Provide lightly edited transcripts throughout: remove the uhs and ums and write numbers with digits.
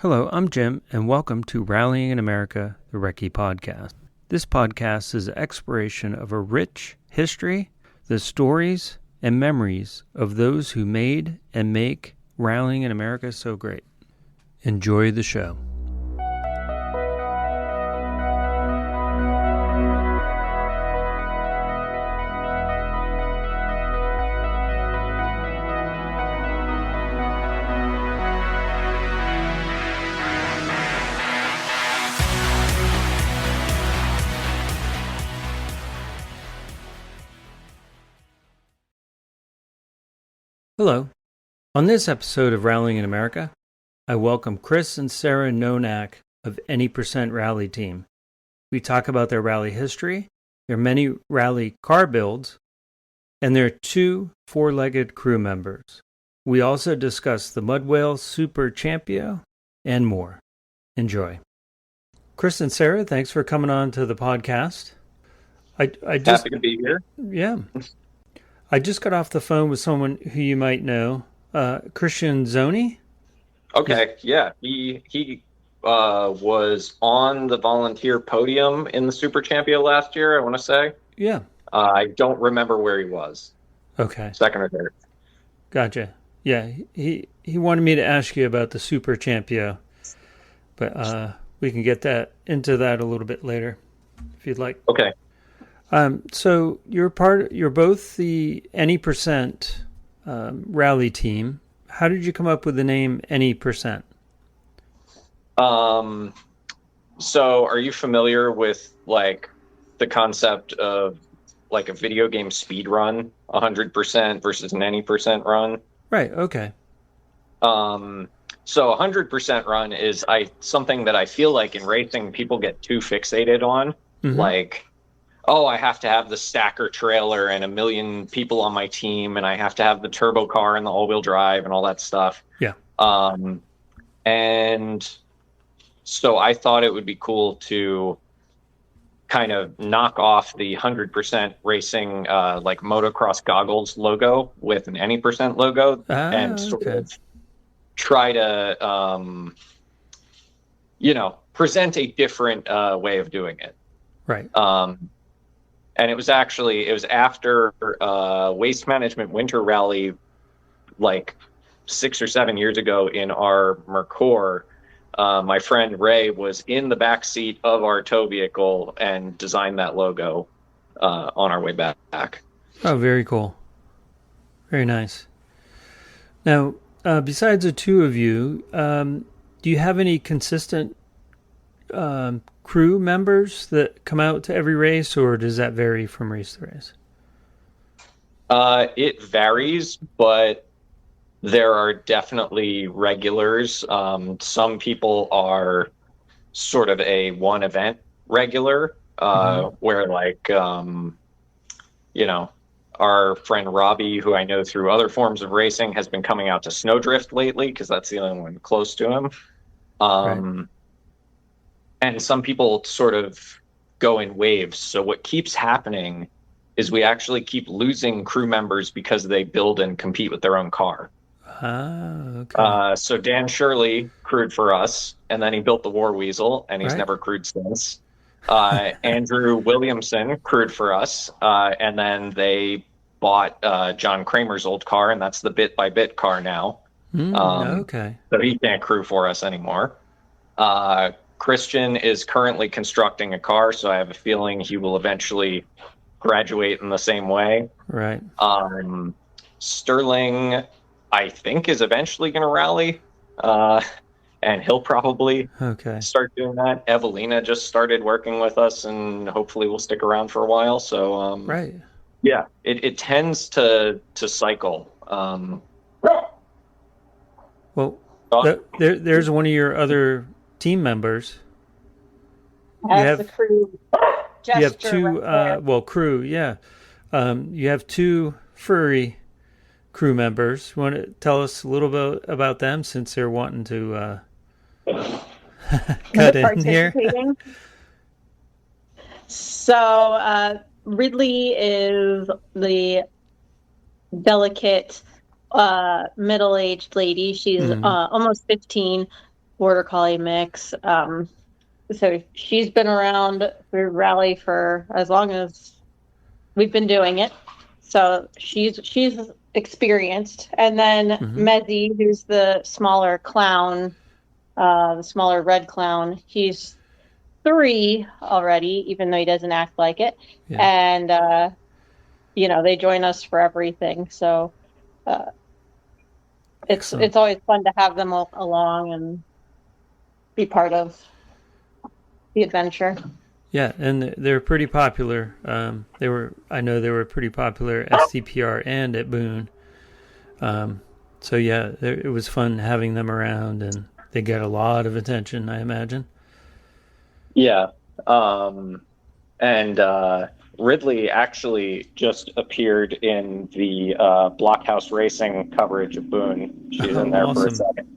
Hello, I'm Jim, and welcome to Rallying in America, the Recce Podcast. This podcast is an exploration of a rich history, the stories and memories of those who made and make Rallying in America so great. Enjoy the show. Hello. On this episode of Rallying in America, I welcome Chris and Sara Nonack of Any Percent Rally Team. We talk about their rally history, their many rally car builds, and their 2 four-legged crew members. We also discuss the Mudwhale SuperChampio and more. Enjoy. Chris and Sara, thanks for coming on to the podcast. I just happy to be here. Yeah. I just got off the phone with someone who you might know, Christian Zoni. Okay, yeah. He was on the volunteer podium in the SuperChampio last year, I want to say. Yeah. I don't remember where he was. Okay. Second or third. Gotcha. Yeah, he wanted me to ask you about the SuperChampio, but we can get into that a little bit later, if you'd like. Okay. So you're both the Any Percent rally team. How did you come up with the name Any Percent? So are you familiar with like the concept of like a video game speed run, 100% versus an any percent run? Right. Okay. So 100% run is something that I feel like in racing people get too fixated on, like, oh, I have to have the stacker trailer and 1 million people on my team, and I have to have the turbo car and the all-wheel drive and all that stuff. Yeah. And so I thought it would be cool to kind of knock off the 100% racing, like motocross goggles logo with an Any Percent logo and sort of try to, present a different way of doing it. Right. And it was after Waste Management Winter Rally, like 6 or 7 years ago in our Mercor. My friend Ray was in the back seat of our tow vehicle and designed that logo on our way back. Oh, very cool. Very nice. Now, besides the 2 of you, do you have any consistent crew members that come out to every race, or does that vary from race to race? It varies, but there are definitely regulars. Some people are sort of a one event regular, where like, our friend Robbie, who I know through other forms of racing, has been coming out to Snowdrift lately because that's the only one close to him. Right. And some people sort of go in waves. So what keeps happening is we actually keep losing crew members because they build and compete with their own car. Okay. So Dan Shirley crewed for us, and then he built the War Weasel, and he's never crewed since. Andrew Williamson crewed for us, and then they bought John Kramer's old car, and that's the Bit by Bit car now. Okay. So he can't crew for us anymore. Christian is currently constructing a car, so I have a feeling he will eventually graduate in the same way. Right. Sterling, I think, is eventually going to rally, and he'll probably start doing that. Evelina just started working with us, and hopefully will stick around for a while. So, right. Yeah, it tends to cycle. Well, there's one of your other team members. The crew. You have 2, crew, yeah. You have 2 furry crew members. You want to tell us a little bit about them, since they're wanting to cut in here? So Ridley is the delicate middle-aged lady. She's almost 15. Border Collie mix. So she's been around through rally for as long as we've been doing it. So she's experienced. And then Mezzy, who's the smaller clown, the smaller red clown, he's 3 already, even though he doesn't act like it. Yeah. And they join us for everything. So it's always fun to have them along and be part of the adventure. Yeah, and they're pretty popular. I know they were pretty popular at SCPR and at Boone. So yeah, it was fun having them around, and they get a lot of attention, I imagine. Yeah, and Ridley actually just appeared in the Blockhouse Racing coverage of Boone. She's in there for a second.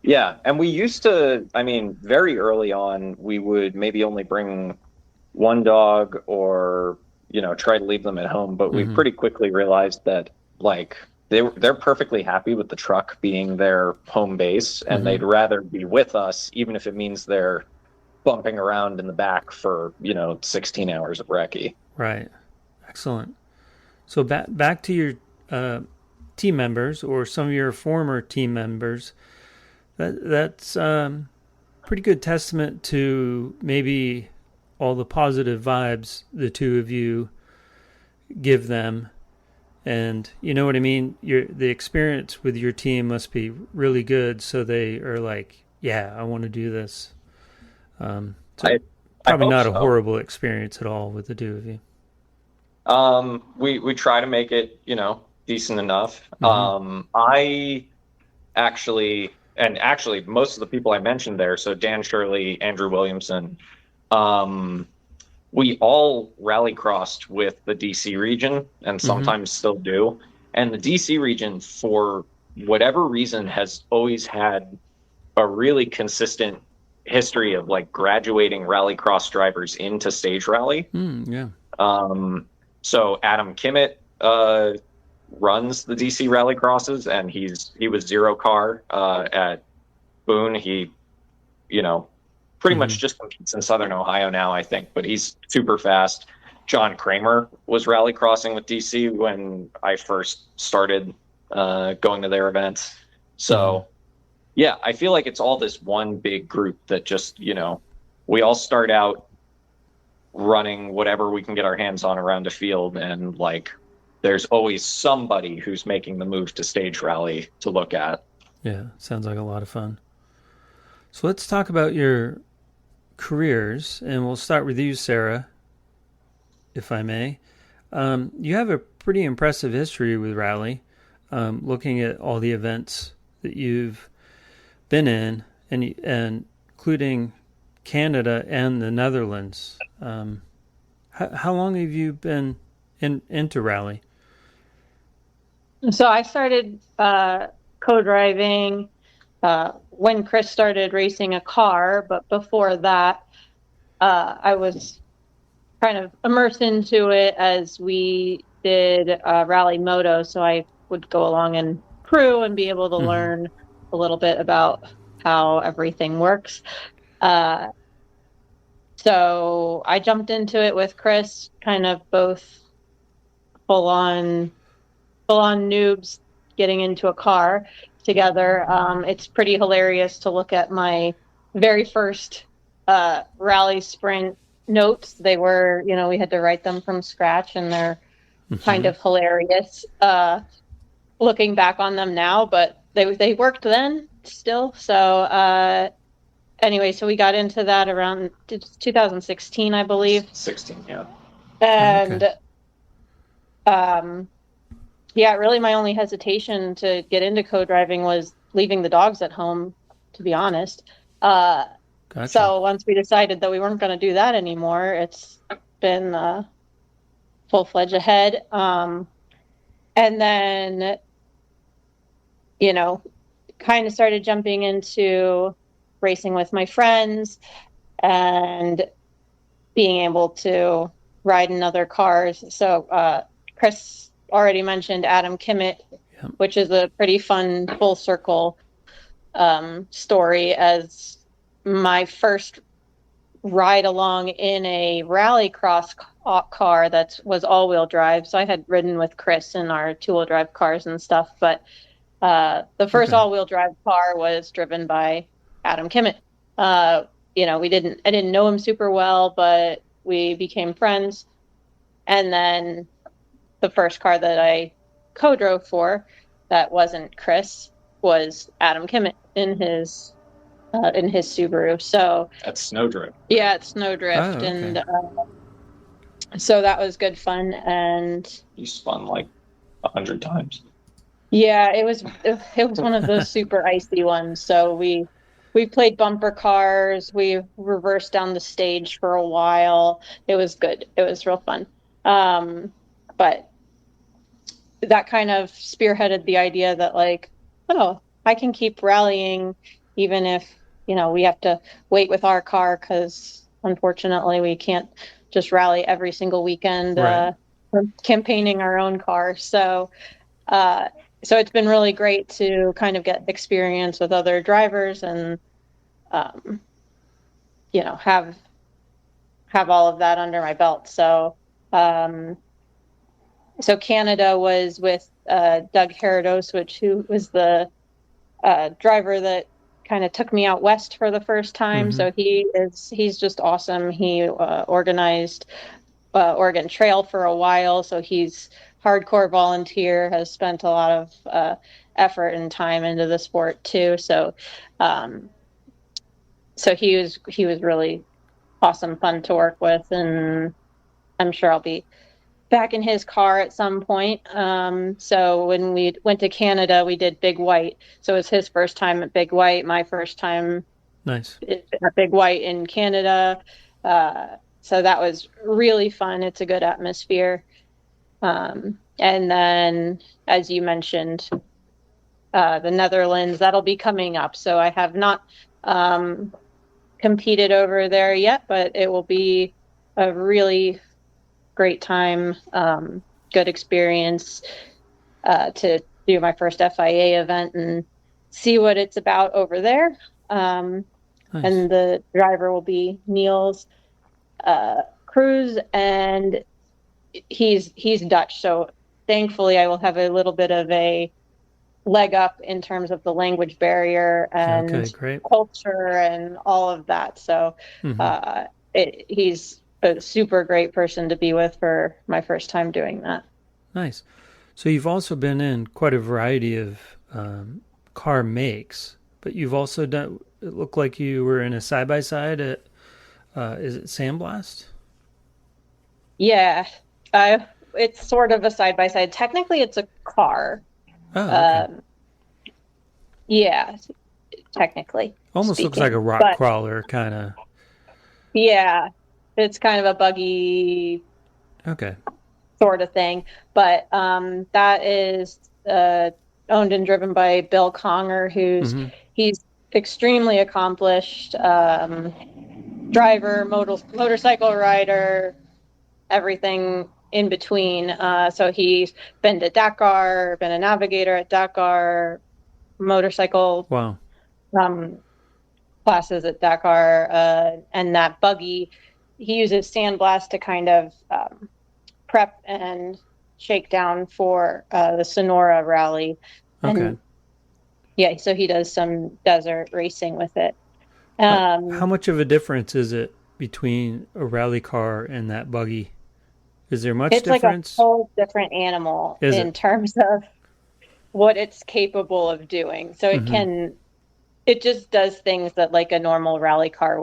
Yeah, and we used to, very early on, we would maybe only bring one dog or, try to leave them at home. But we pretty quickly realized that, they're perfectly happy with the truck being their home base, and they'd rather be with us, even if it means they're bumping around in the back for 16 hours of recce. Right. Excellent. So back to your team members, or some of your former team members. That's pretty good testament to maybe all the positive vibes the two of you give them. And you know what I mean? The experience with your team must be really good, so they are like, yeah, I want to do this. Probably not a horrible experience at all with the two of you. We try to make it, decent enough. I actually most of the people I mentioned there, so Dan Shirley, Andrew Williamson, we all rallycrossed with the DC region, and sometimes still do. And the DC region, for whatever reason, has always had a really consistent history of graduating rallycross drivers into stage rally. Yeah. So Adam Kimmett runs the DC rallycrosses, and he was 0 car at Boone. He, pretty much just competes in Southern Ohio now, I think, but he's super fast. John Kramer was rallycrossing with DC when I first started going to their events. So yeah, I feel like it's all this one big group that just, we all start out running whatever we can get our hands on around a field, and there's always somebody who's making the move to stage rally to look at. Yeah, sounds like a lot of fun. So let's talk about your careers, and we'll start with you, Sara, if I may. You have a pretty impressive history with rally, looking at all the events that you've been in, and including Canada and the Netherlands. How long have you been into rally? So I started co-driving when Chris started racing a car, but before that, I was kind of immersed into it as we did rally moto. So I would go along and crew and be able to learn a little bit about how everything works. So I jumped into it with Chris, kind of both full on noobs getting into a car together. It's pretty hilarious to look at my very first rally sprint notes. They were, we had to write them from scratch, and they're kind of hilarious looking back on them now, but they worked then still. So anyway, so we got into that around 2016, I believe. 16, yeah. And yeah, really my only hesitation to get into co-driving was leaving the dogs at home, to be honest. Gotcha. So once we decided that we weren't going to do that anymore, it's been full-fledged ahead. And then, kind of started jumping into racing with my friends and being able to ride in other cars. So Chris already mentioned Adam Kimmett, which is a pretty fun full circle story as my first ride along in a rallycross car that was all-wheel drive. So I had ridden with Chris in our two-wheel drive cars and stuff, but the first all-wheel drive car was driven by Adam Kimmett. I didn't know him super well, but we became friends. And then the first car that I co-drove for that wasn't Chris was Adam Kimmett in his Subaru. So that's Snowdrift. Yeah, it's Snowdrift. Oh, okay. And so that was good fun. And you spun like 100 times. Yeah, it was one of those super icy ones. So we played bumper cars. We reversed down the stage for a while. It was good. It was real fun. But that kind of spearheaded the idea that like, oh, I can keep rallying even if, we have to wait with our car because unfortunately we can't just rally every single weekend. Right. We're campaigning our own car. So it's been really great to kind of get experience with other drivers and, have all of that under my belt. So Canada was with Doug Herodoswich, who was the driver that kind of took me out west for the first time. Mm-hmm. So he's just awesome. He organized Oregon Trail for a while, so he's hardcore volunteer, has spent a lot of effort and time into the sport too. So he was really awesome, fun to work with, and I'm sure I'll be back in his car at some point. So when we went to Canada, we did Big White. So it was his first time at Big White, my first time Nice. at Big White in Canada. So that was really fun. It's a good atmosphere. And then, as you mentioned, the Netherlands, that'll be coming up. So I have not competed over there yet, but it will be a really great time, good experience to do my first FIA event and see what it's about over there. Nice. And the driver will be Niels Cruz, and he's Dutch, so thankfully I will have a little bit of a leg up in terms of the language barrier and culture and all of that. So he's a super great person to be with for my first time doing that. Nice. So you've also been in quite a variety of car makes, but you've also done, it looked like you were in a side-by-side at, is it Sandblast? Yeah. It's sort of a side-by-side. Technically, it's a car. Oh, okay. Yeah, technically. Almost looks like a rock crawler kind of. Yeah, it's kind of a buggy sort of thing. But that is owned and driven by Bill Conger, he's extremely accomplished driver, motorcycle rider, everything in between. So he's been to Dakar, been a navigator at Dakar, motorcycle classes at Dakar, and that buggy, he uses Sandblast to kind of prep and shake down for the Sonora rally. And yeah, so he does some desert racing with it. How much of a difference is it between a rally car and that buggy? Is there much difference? It's like a whole different animal in terms of what it's capable of doing. So it just does things that like a normal rally car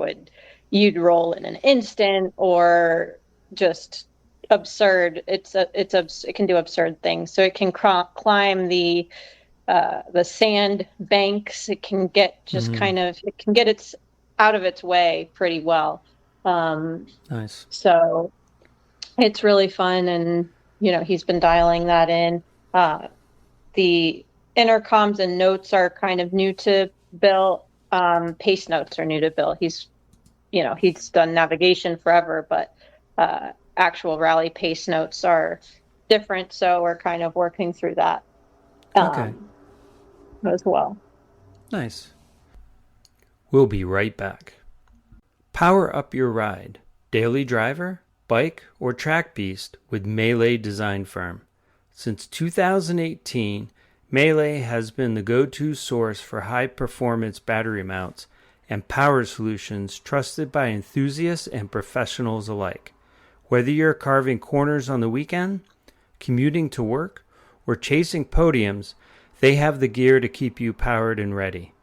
you'd roll in an instant, or just absurd. It can do absurd things. So it can climb the sand banks. It can get it can get its out of its way pretty well. Nice. So it's really fun, and he's been dialing that in. The intercoms and notes are kind of new to Bill. Pace notes are new to Bill. He's done navigation forever, but actual rally pace notes are different. So we're kind of working through that as well. Nice. We'll be right back. Power up your ride, daily driver, bike, or track beast with Melee Design Firm. Since 2018, Melee has been the go-to source for high-performance battery mounts and power solutions trusted by enthusiasts and professionals alike. Whether you're carving corners on the weekend, commuting to work, or chasing podiums, they have the gear to keep you powered and ready.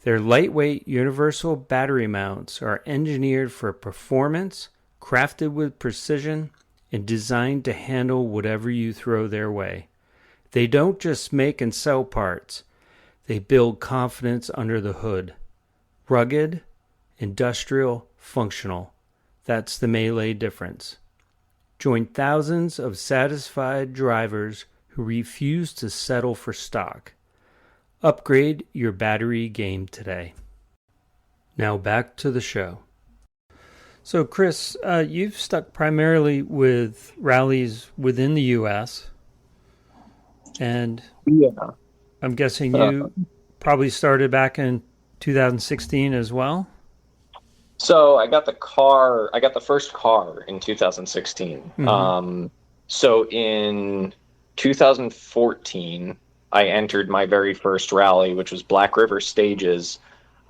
Their lightweight universal battery mounts are engineered for performance, crafted with precision, and designed to handle whatever you throw their way. They don't just make and sell parts, they build confidence under the hood. Rugged, industrial, functional. That's the Melee difference. Join thousands of satisfied drivers who refuse to settle for stock. Upgrade your battery game today. Now back to the show. So Chris, you've stuck primarily with rallies within the U.S., and I'm guessing you probably started back in 2016 as well? So I got the first car in 2016. Mm-hmm. So in 2014, I entered my very first rally, which was Black River Stages,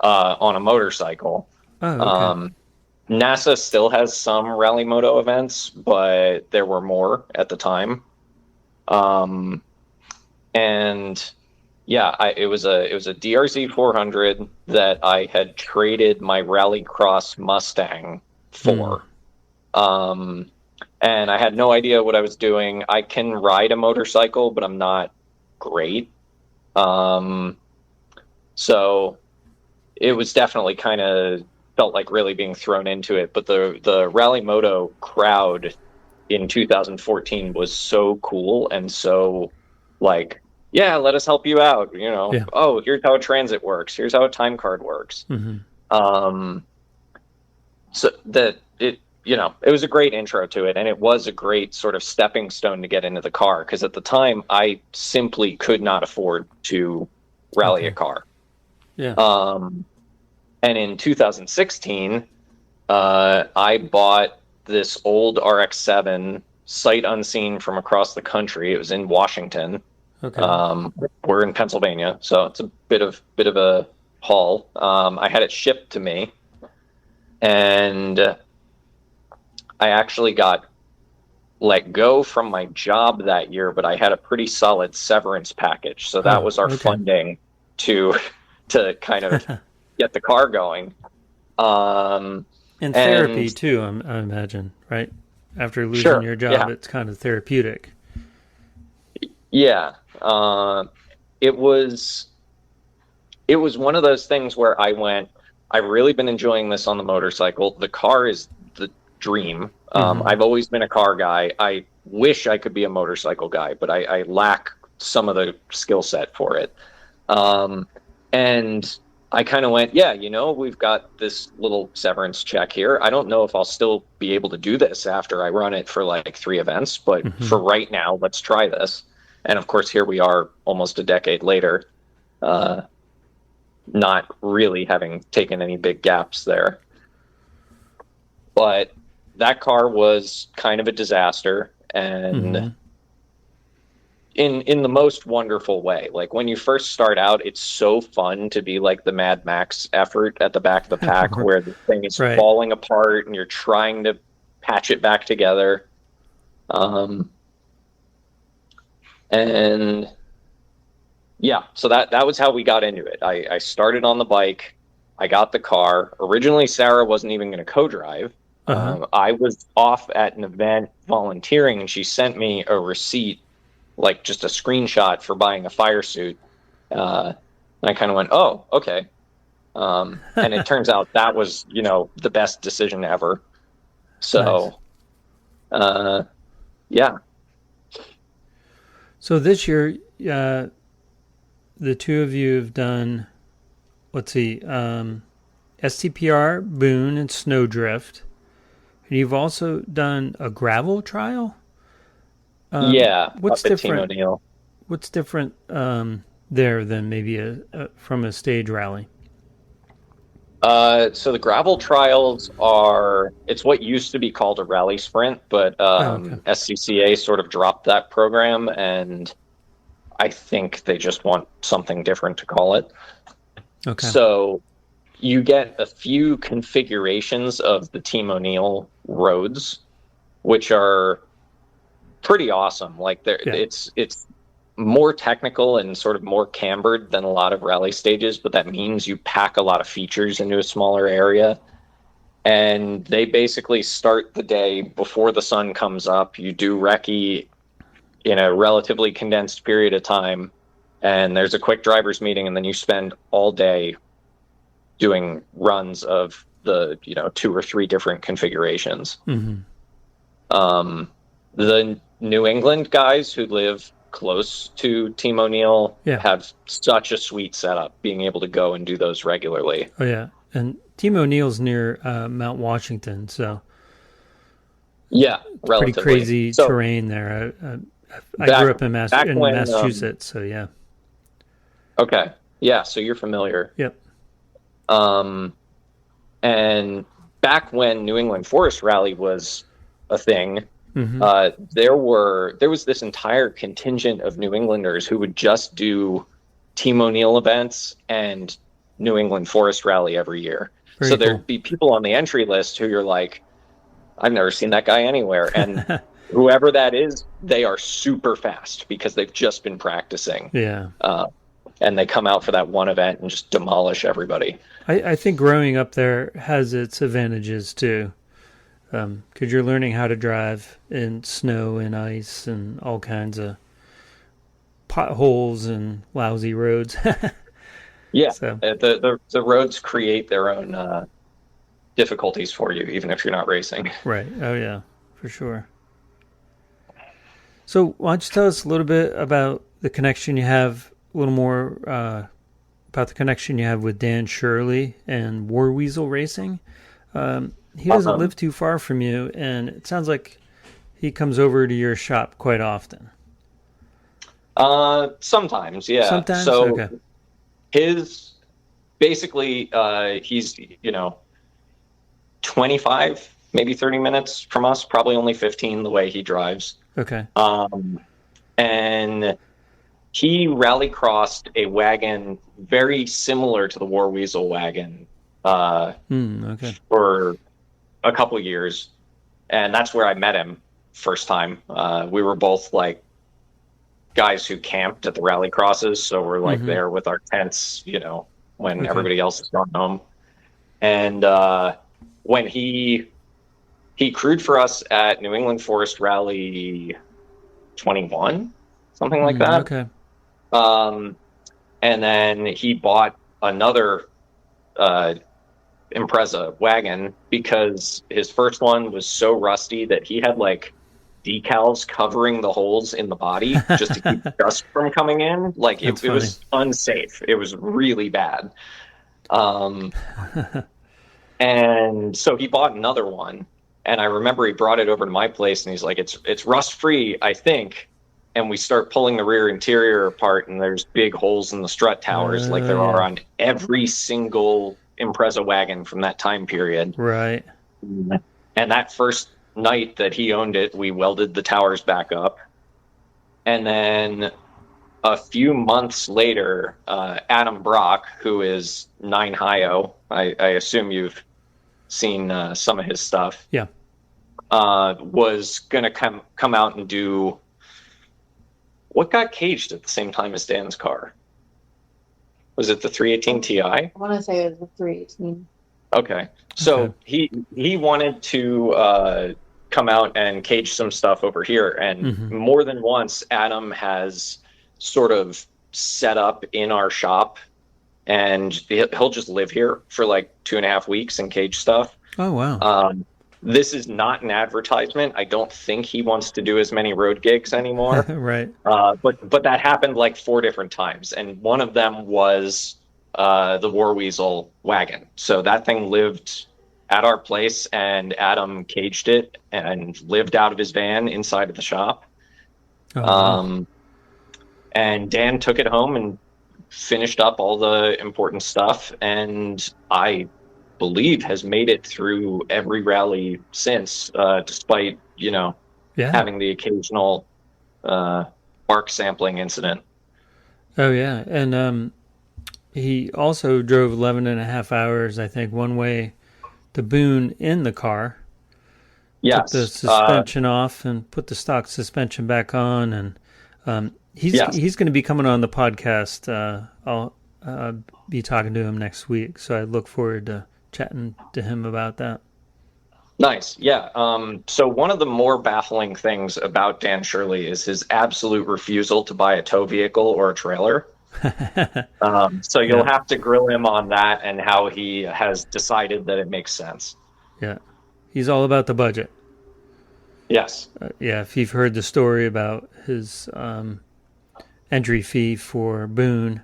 on a motorcycle. Oh, okay. NASA still has some rally moto events, but there were more at the time. And yeah, it was a DRZ 400 that I had traded my Rallycross Mustang for. And I had no idea what I was doing. I can ride a motorcycle, but I'm not great. So it was definitely kind of felt like really being thrown into it. But the Rally Moto crowd in 2014 was so cool and so like, yeah, let us help you out. You know, Yeah. Oh, here's how a transit works. Here's how a time card works. Mm-hmm. So that it was a great intro to it, and it was a great sort of stepping stone to get into the car, because at the time I simply could not afford to rally a car. Yeah. And in 2016, I bought this old RX-7 sight unseen from across the country. It was in Washington. Okay. We're in Pennsylvania, so it's a bit of a haul. I had it shipped to me, and I actually got let go from my job that year, but I had a pretty solid severance package. So that was our funding to kind of get the car going. And therapy too, I imagine, right? After losing your job, it's kind of therapeutic. Yeah. It was one of those things where I went, I've really been enjoying this on the motorcycle. The car is the dream. I've always been a car guy. I wish I could be a motorcycle guy, but I lack some of the skill set for it. And I kind of went, we've got this little severance check here. I don't know if I'll still be able to do this after I run it for like 3 events, but for right now, let's try this. And of course, here we are almost a decade later, not really having taken any big gaps there. But that car was kind of a disaster, and in the most wonderful way. Like, when you first start out, it's so fun to be like the Mad Max effort at the back of the pack where the thing is falling apart and you're trying to patch it back together. And yeah, so that was how we got into it. I started on the bike. I got the car. Originally, Sara wasn't even going to co-drive. I was off at an event volunteering, and she sent me a receipt, like just a screenshot for buying a fire suit. I kind of went, oh, okay. And it turns out that was, the best decision ever. So, nice. Yeah. So this year, the two of you have done, STPR, Boone, and Snowdrift. And you've also done a gravel trial? What's different? What's different there than maybe from a stage rally? So the gravel trials it's what used to be called a rally sprint, but Okay. SCCA sort of dropped that program, and I think they just want something different to call it. Okay. So you get a few configurations of the Team O'Neill roads, which are pretty awesome. Like it's more technical and sort of more cambered than a lot of rally stages, but that means you pack a lot of features into a smaller area. And they basically start the day before the sun comes up. You do recce in a relatively condensed period of time, and there's a quick driver's meeting, and then you spend all day doing runs of the 2 or 3 different configurations. Mm-hmm. The New England guys who live close to Team O'Neill have such a sweet setup, being able to go and do those regularly. Oh yeah, and Team O'Neill's near Mount Washington, so relatively. Pretty crazy terrain there. I grew up in Massachusetts, so yeah. Okay, yeah, so you're familiar. Yep. And back when New England Forest Rally was a thing, mm-hmm. there was this entire contingent of New Englanders who would just do Team O'Neill events and New England Forest Rally every year. Very so cool. There'd be people on the entry list who you're like, I've never seen that guy anywhere. And whoever that is, they are super fast because they've just been practicing. Yeah. And they come out for that one event and just demolish everybody. I think growing up there has its advantages too, because you're learning how to drive in snow and ice and all kinds of potholes and lousy roads. Yeah, so. The roads create their own difficulties for you, even if you're not racing. Right. Oh yeah, for sure. So why don't you tell us a little bit about the connection you have, a little more about the connection you have with Dan Shirley and War Weasel Racing. He doesn't live too far from you, and it sounds like he comes over to your shop quite often. Sometimes, yeah. Sometimes? So okay. He's 25, maybe 30 minutes from us, probably only 15 the way he drives. Okay. And he rallycrossed a wagon very similar to the War Weasel wagon for a couple of years. And that's where I met him first time. We were both like guys who camped at the rallycrosses. So we're like there with our tents, when everybody else has gone home. And when he crewed for us at New England Forest Rally 21, something like that. Okay. And then he bought another Impreza wagon because his first one was so rusty that he had like decals covering the holes in the body just to keep dust from coming in. Like it was unsafe. It was really bad. And so he bought another one, and I remember he brought it over to my place and he's like, it's rust free, I think. And we start pulling the rear interior apart, and there's big holes in the strut towers like there are on every single Impreza wagon from that time period. Right. And that first night that he owned it, we welded the towers back up. And then a few months later, Adam Brock, who is 9Hio, I assume you've seen some of his stuff. Yeah. Was going to come out and do what got caged at the same time as Dan's car. Was it the 318 Ti? I want to say it was the 318. Okay. So he wanted to come out and cage some stuff over here. And more than once, Adam has sort of set up in our shop, and he'll just live here for like 2.5 weeks and cage stuff. Oh, wow. This is not an advertisement. I don't think he wants to do as many road gigs anymore. Right. But that happened like 4 different times. And one of them was the War Weasel wagon. So that thing lived at our place, and Adam caged it and lived out of his van inside of the shop. Oh, wow. And Dan took it home and finished up all the important stuff. And I believe has made it through every rally since, despite, having the occasional bark sampling incident. Oh, yeah. And he also drove 11 and a half hours, I think, one way to Boone in the car. Yes. Took the suspension off and put the stock suspension back on. And he's going to be coming on the podcast. I'll be talking to him next week. So I look forward to chatting to him about that. Nice. Yeah. So one of the more baffling things about Dan Shirley is his absolute refusal to buy a tow vehicle or a trailer. So you'll have to grill him on that and how he has decided that it makes sense. Yeah. He's all about the budget. Yes. If you've heard the story about his entry fee for Boone.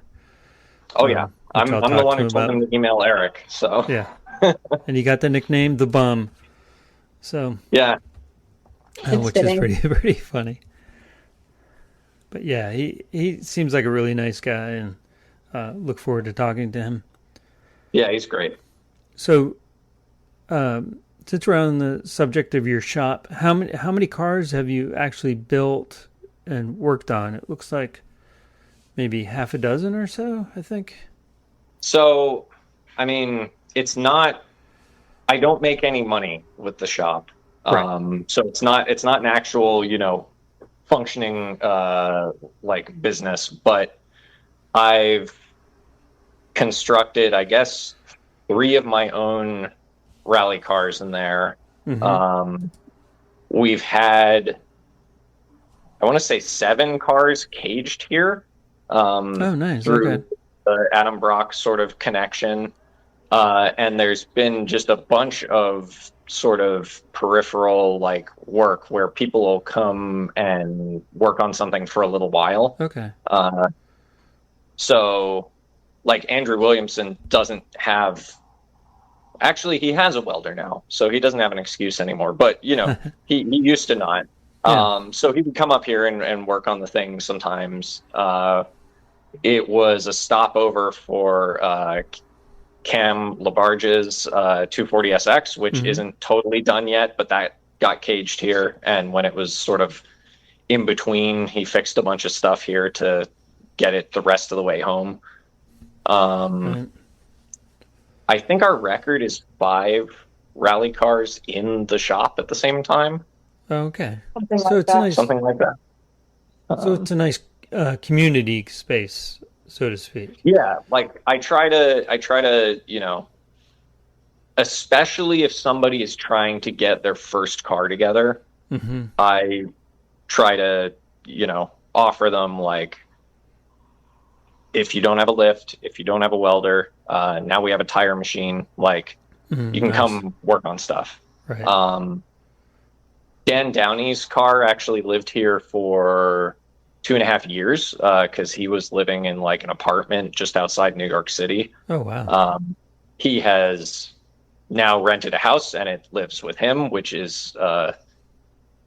Oh, yeah. I'm the one who told him to email Eric. So yeah. And he got the nickname The Bum. So yeah, which is pretty funny. But yeah, he seems like a really nice guy, and look forward to talking to him. Yeah, he's great. So, since we're on the subject of your shop, how many cars have you actually built and worked on? It looks like maybe half a dozen or so, I think. So, I mean, it's not. I don't make any money with the shop, right. So it's not an actual, functioning like business. But I've constructed, I guess, 3 of my own rally cars in there. Mm-hmm. We've had, I want to say, 7 cars caged here. Oh, nice. Through the Adam Brock sort of connection. And there's been just a bunch of sort of peripheral like work where people will come and work on something for a little while. Okay. So like Andrew Williamson doesn't have, actually he has a welder now, so he doesn't have an excuse anymore, but he used to not. Yeah. So he would come up here and work on the thing sometimes. It was a stopover for, Cam Labarge's 240SX, which mm-hmm. isn't totally done yet, but that got caged here. And when it was sort of in between, he fixed a bunch of stuff here to get it the rest of the way home. Right. I think our record is 5 rally cars in the shop at the same time. Okay. Something like that. So it's a nice community space, so to speak. Yeah, like I try to, especially if somebody is trying to get their first car together, mm-hmm. I try to, offer them like, if you don't have a lift, if you don't have a welder, now we have a tire machine, like mm-hmm. you can come work on stuff. Right. Dan Downey's car actually lived here for 2.5 years because he was living in like an apartment just outside New York City. Oh, wow. He has now rented a house and it lives with him, which is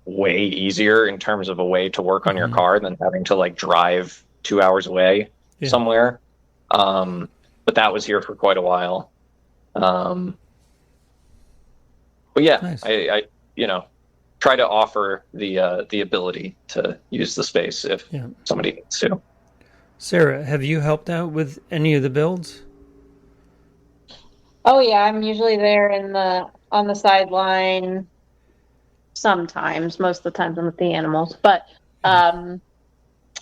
way easier in terms of a way to work on your car than having to like drive 2 hours away somewhere. But that was here for quite a while. But yeah, nice. I try to offer the ability to use the space if somebody needs to. Sarah, have you helped out with any of the builds? Oh yeah, I'm usually there on the sideline. Sometimes, most of the times I'm with the animals. But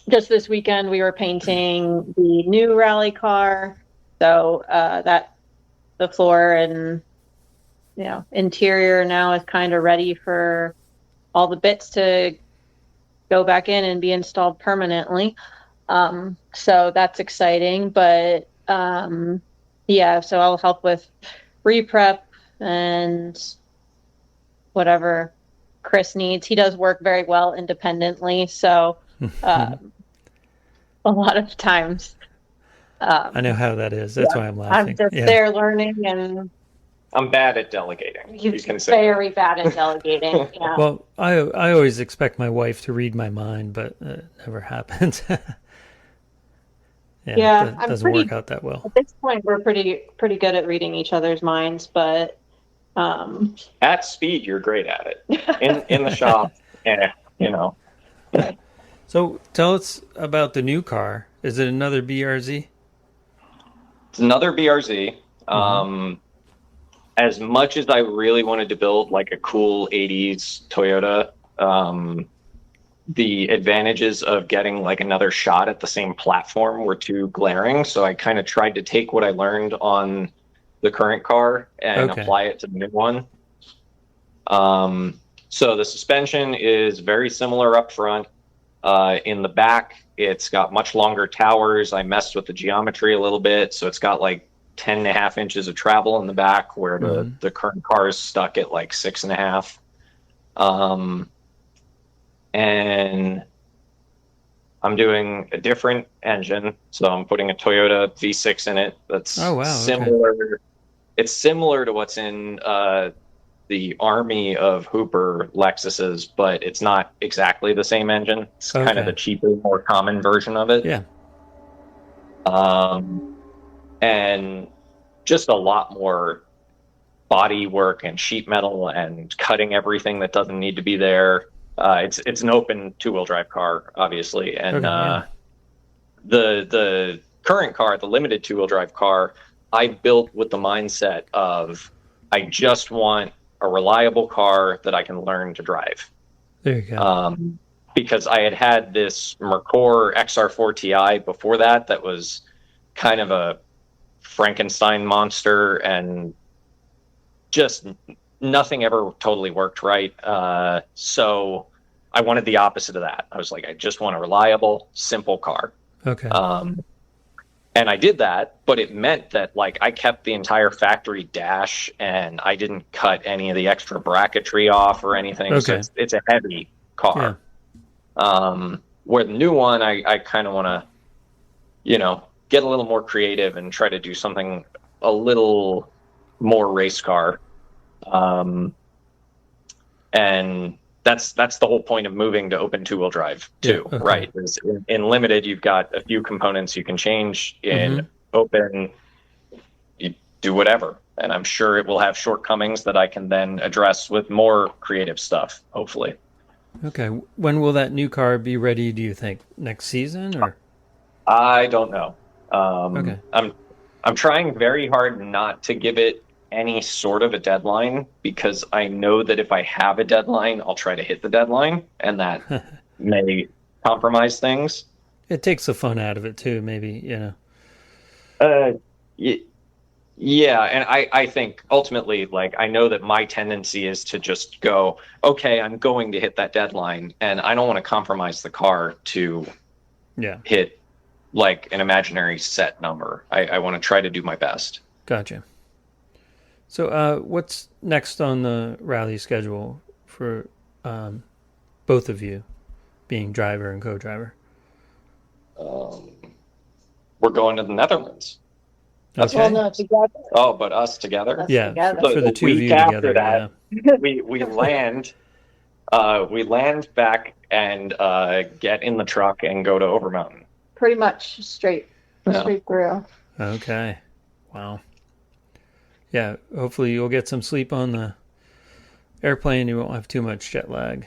just this weekend we were painting the new rally car, so that the floor and interior now is kind of ready for all the bits to go back in and be installed permanently. So that's exciting, but so I'll help with re-prep and whatever Chris needs. He does work very well independently, so a lot of times. I know how that is. That's why I'm laughing. I'm just there learning, and I'm bad at delegating. He's very bad at delegating. Yeah. Well, I always expect my wife to read my mind, but it never happens. Yeah, that I'm doesn't work pretty, out that well. at this point, we're pretty good at reading each other's minds, but At speed, you're great at it. In the shop, you know. So tell us about the new car. Is it another BRZ? It's another BRZ. As much as I really wanted to build like a cool 80s Toyota, the advantages of getting like another shot at the same platform were too glaring. So I kind of tried to take what I learned on the current car and apply it to the new one. So the suspension is very similar up front. In the back, it's got much longer towers. I messed with the geometry a little bit. So it's got like 10.5 inches of travel in the back, where the current car is stuck at like 6.5. And I'm doing a different engine. So I'm putting a Toyota V6 in it. That's similar. Okay. It's similar to what's in the army of Hooper Lexuses, but it's not exactly the same engine. It's kind of the cheaper, more common version of it. Yeah. And just a lot more body work and sheet metal and cutting everything that doesn't need to be there. It's an open 2-wheel drive car, obviously, and the current car, the limited 2-wheel drive car, I built with the mindset of I just want a reliable car that I can learn to drive. There you go. Because I had this Mercor XR4 Ti before that was kind of a Frankenstein monster, and just nothing ever totally worked right. So I wanted the opposite of that. I was like, I just want a reliable, simple car. Okay. And I did that, but it meant that like I kept the entire factory dash and I didn't cut any of the extra bracketry off or anything. Okay. So it's a heavy car. Yeah. Where the new one, I kind of want to, get a little more creative and try to do something a little more race car. And that's the whole point of moving to open 2-wheel drive too, right? Is in limited, you've got a few components you can change. In open, you do whatever. And I'm sure it will have shortcomings that I can then address with more creative stuff, hopefully. Okay. When will that new car be ready, do you think? Next season or? I don't know. I'm trying very hard not to give it any sort of a deadline, because I know that if I have a deadline, I'll try to hit the deadline, and that may compromise things. It takes the fun out of it too, maybe, Yeah, and I think ultimately, like, I know that my tendency is to just go, okay, I'm going to hit that deadline, and I don't want to compromise the car to hit like an imaginary set number. I want to try to do my best. Gotcha. So what's next on the rally schedule for both of you, being driver and co-driver? We're going to the Netherlands. That's together. Oh, but us together? Together. For the two of you together. That, we land back and get in the truck and go to Overmountain. Pretty much straight through. Okay. Wow. Yeah, hopefully you'll get some sleep on the airplane. You won't have too much jet lag.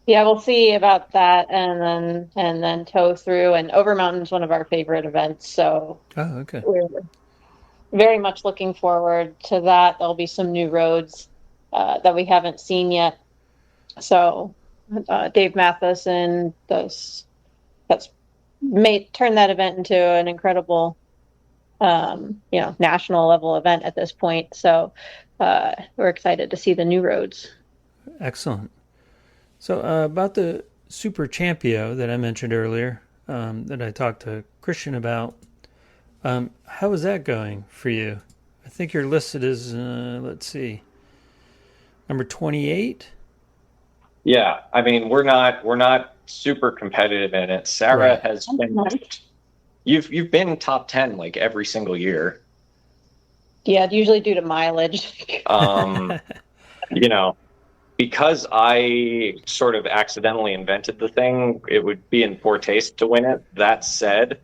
Yeah, we'll see about that, and then tow through. And Overmountain's one of our favorite events, so we're very much looking forward to that. There'll be some new roads that we haven't seen yet. So Dave Matheson that's turned that event into an incredible national level event at this point. So we're excited to see the new roads. Excellent. So about the SuperChampio that I mentioned earlier, that I talked to Christian about, how is that going for you? I think you're listed as, let's see, number 28. Yeah, I mean, we're not super competitive in it. Sara has been. You've been top 10 like every single year. Yeah, usually due to mileage. because I sort of accidentally invented the thing, it would be in poor taste to win it. That said,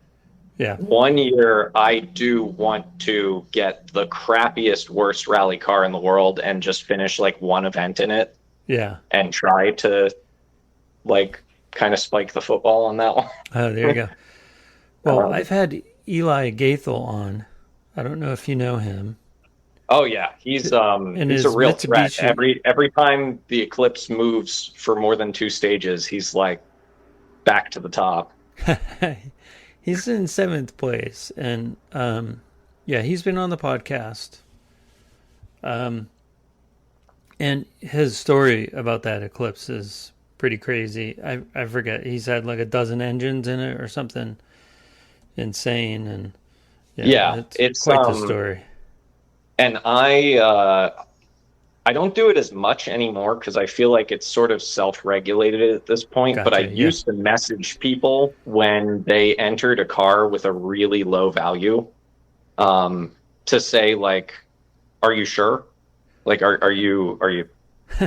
Yeah. one year I do want to get the crappiest, worst rally car in the world and just finish like one event in it. Yeah. And try to like kind of spike the football on that one. Oh, there you go. Well, I've had Eli Gaethel on. I don't know if you know him. Oh yeah, he's a real threat. Every time the Eclipse moves for more than 2 stages, he's like back to the top. He's in 7th place, and yeah, he's been on the podcast. And his story about that Eclipse is pretty crazy. I forget. He's had like a dozen engines in it or something insane, and yeah, it's quite the story. And I don't do it as much anymore because I feel like it's sort of self-regulated at this point. Gotcha, but I used to message people when they entered a car with a really low value, to say like, "Are you sure? Like, are you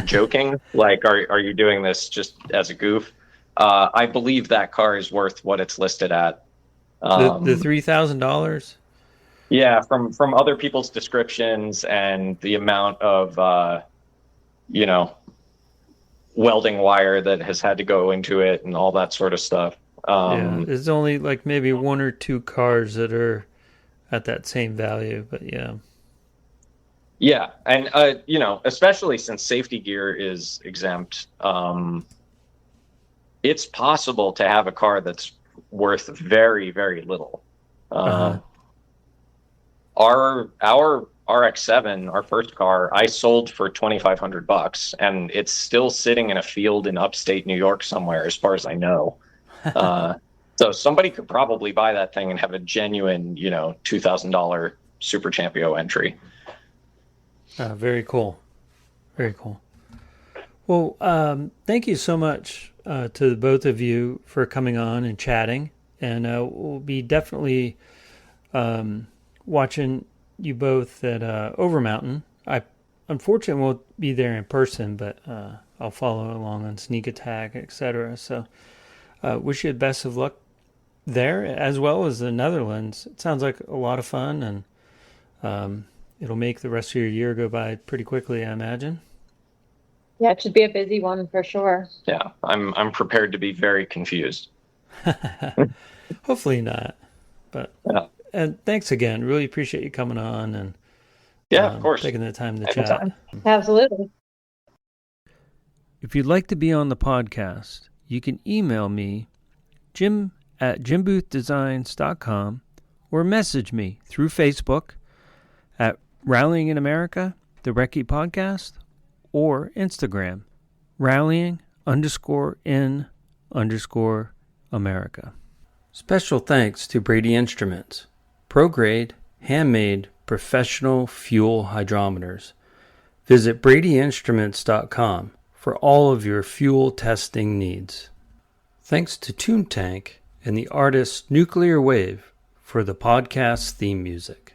joking? Like, are you doing this just as a goof?" I believe that car is worth what it's listed at. The $3,000. Yeah, from other people's descriptions and the amount of welding wire that has had to go into it and all that sort of stuff. Yeah, there's only like maybe 1 or 2 cars that are at that same value, but yeah. Yeah, and especially since safety gear is exempt, it's possible to have a car that's worth very, very little. Our RX-7, our first car, I sold for $2,500, and it's still sitting in a field in upstate New York somewhere, as far as I know. So somebody could probably buy that thing and have a genuine, $2,000 SuperChampio entry. Very cool. Very cool. Well, thank you so much to the both of you for coming on and chatting. And we'll be definitely watching you both at Overmountain. I unfortunately won't be there in person, but I'll follow along on Sneak Attack, etc. So wish you the best of luck there, as well as the Netherlands. It sounds like a lot of fun, and it'll make the rest of your year go by pretty quickly, I imagine. Yeah, it should be a busy one for sure. Yeah, I'm prepared to be very confused. Hopefully not. But yeah. And thanks again. Really appreciate you coming on and of course, taking the time to Anytime. chat. Absolutely. If you'd like to be on the podcast, you can email me, jim@jimboothdesigns.com, or message me through Facebook at Rallying in America, the Recce Podcast, or Instagram, rallying_in_America. Special thanks to Brady Instruments, pro-grade, handmade, professional fuel hydrometers. Visit bradyinstruments.com for all of your fuel testing needs. Thanks to Toontank and the artist Nuclear Wave for the podcast theme music.